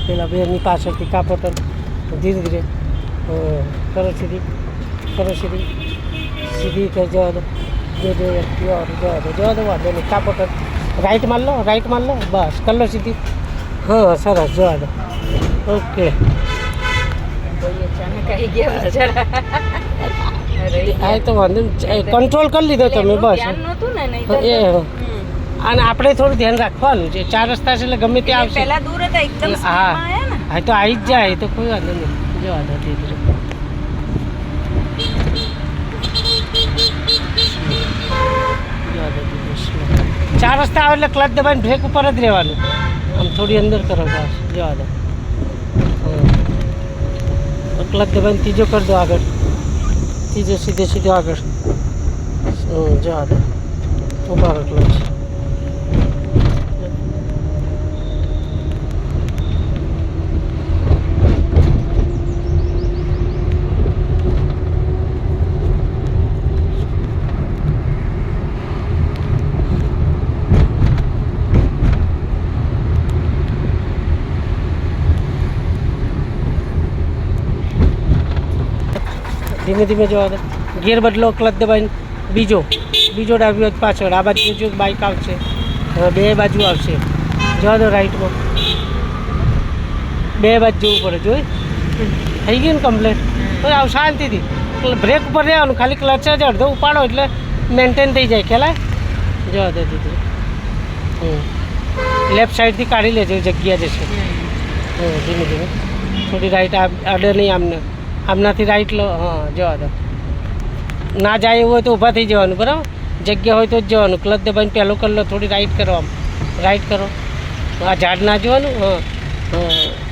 પેલા બેરની પાછળથી કાપોટન ધીરે ધીરે કરો સીધી સીધી કે જવા દો જવા દો વાંધો નહીં કાપોટન રાઈટ માર લો બસ કર લો સીધી હા સરસ જવા દો ઓકે હા તો વાંધો કંટ્રોલ કરી લીધો તમે બસ એ અને આપણે થોડું ધ્યાન રાખવાનું છે 4 રસ્તા છે એટલે ગમે ત્યાં આવશે હા હા તો આવી જ જાય તો કોઈ વાંધો નહીં જવા દો ધીરે ધીરે 4 રસ્તા આવે એટલે ક્લચ દબાઈને બ્રેક ઉપર જ રહેવાનું આમ થોડી અંદર કરો બસ જવા દો ક્લચ દબાઈને ત્રીજો કરી દો આગળ ત્રીજો સીધો આગળ જવા દો ઉભા રહો ક્લચ ધીમે ધીમે જવા દો ગિયર બદલો ક્લચ દબાઈને બીજો ડાબી બાજુ પાછળ આ બાજુ જો બાઇક આવશે બે બાજુ આવશે જવા દો રાઈટમાં બે બાજુ જવું પડે જોઈ થઈ ગયું ને કમ્પ્લેટ તો આવ શાંતિથી બ્રેક ઉપર રહેવાનું ખાલી ક્લચ જ અડધો ઉપાડો એટલે મેન્ટેન થઈ જાય ખ્યાલ જવા દો દીધી લેફ્ટ સાઈડથી કાઢી લેજો જગ્યા જશે ધીમે ધીમે થોડી રાઈટ અડે નહીં આમનાથી રાઈટ લો હા જવા દો ના જાય એવું હોય તો ઊભા થઈ જવાનું બરાબર જગ્યા હોય તો જ જવાનું ક્લચ દબાઈને પહેલો કરી લો થોડી રાઈટ કરો આમ રાઈટ કરો આ ઝાડ ના જોવાનું હા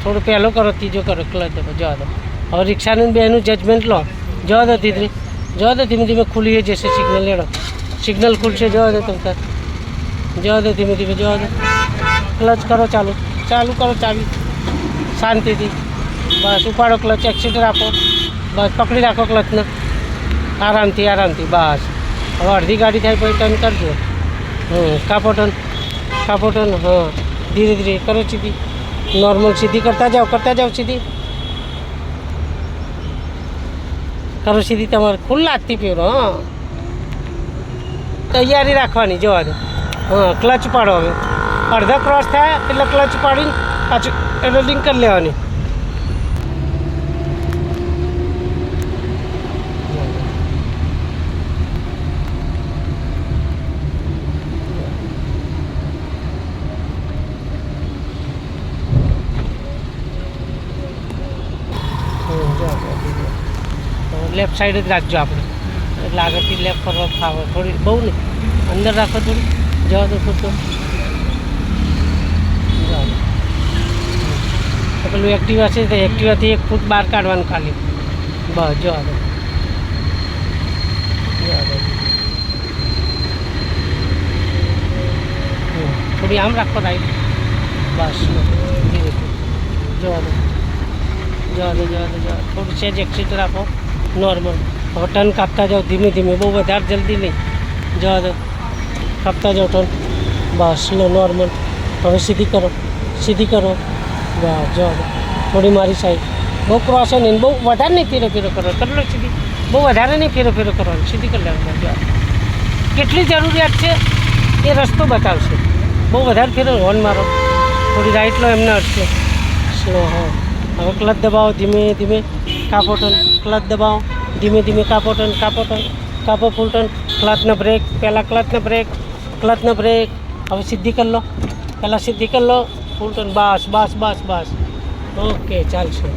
થોડું પહેલો કરો ત્રીજો કરો ક્લચ દબાઈ જવા દો હવે રિક્ષાનું બેનું જજમેન્ટ લો જવા દો ધીરે ધીમે ધીમે ખુલી જશે સિગ્નલ લેડો સિગ્નલ ખુલશે જવા દો તમે જવા દો ધીમે જવા દો ક્લચ કરો ચાલુ કરો ચાવી શાંતિથી બસ ઉપાડો ક્લચ એક્સિટર આપો બસ પકડી રાખો ક્લચને આરામથી બસ હવે અડધી ગાડી થાય પછી ટર્ન કરજો કાપોટન હા ધીરે ધીરે કરો સીધી નોર્મલ સીધી કરતા જાઓ સીધી કરો સીધી તમારે ખુલ્લા હાથથી પહેરો હા તૈયારી રાખવાની જવા દો હા ક્લચ પાડો હવે અડધો ક્રોસ થાય એટલે ક્લચ પાડીને પાછું રોલિંગ કરી લેવાની લેફ્ટ સાઈડ જ રાખજો આપણે એટલે આગળથી લેફ્ટ ફરવા ફાવે થોડી બહુ નહીં અંદર રાખો થોડી જવા દો પૂરતો જવા દો પેલું એક્ટિવા છે તો એક્ટિવાથી 1 ફૂટ બહાર કાઢવાનું ખાલી બસ જવા દો થોડી આમ રાખો રાઈટ બસ ધીરે જવા દો થોડું સેજ એક્સિટર આપો નોર્મલ હવે ટર્ન કાપતા જાઓ ધીમે બહુ વધારે જલ્દી નહીં જવા દો કાપતા જાઓ ટર્ન બસ લો નોર્મલ હવે સીધી કરો બસ જવા દો થોડી મારી સાઈડ બહુ ક્રોસ નહીં બહુ વધારે નહીં ફેરો કરો કરી લો સીધી બહુ વધારે નહીં ફેરો કરવાનું સીધી કરી લેવાનું જવા કેટલી જરૂરિયાત છે એ રસ્તો બતાવશે બહુ વધારે ફેરો હોર્ન મારો થોડી રાઈટ લો એમને અટશે સ્લો હા હવે ક્લચ દબાવો ધીમે કાપોટન ક્લચ દબાવો ધીમે કાપોટન કાપો ફૂલ ટર્ન ક્લચનો બ્રેક પહેલાં ક્લચનો બ્રેક હવે સીધી કરી લો ફૂલ ટર્ન બસ ઓકે ચાલશે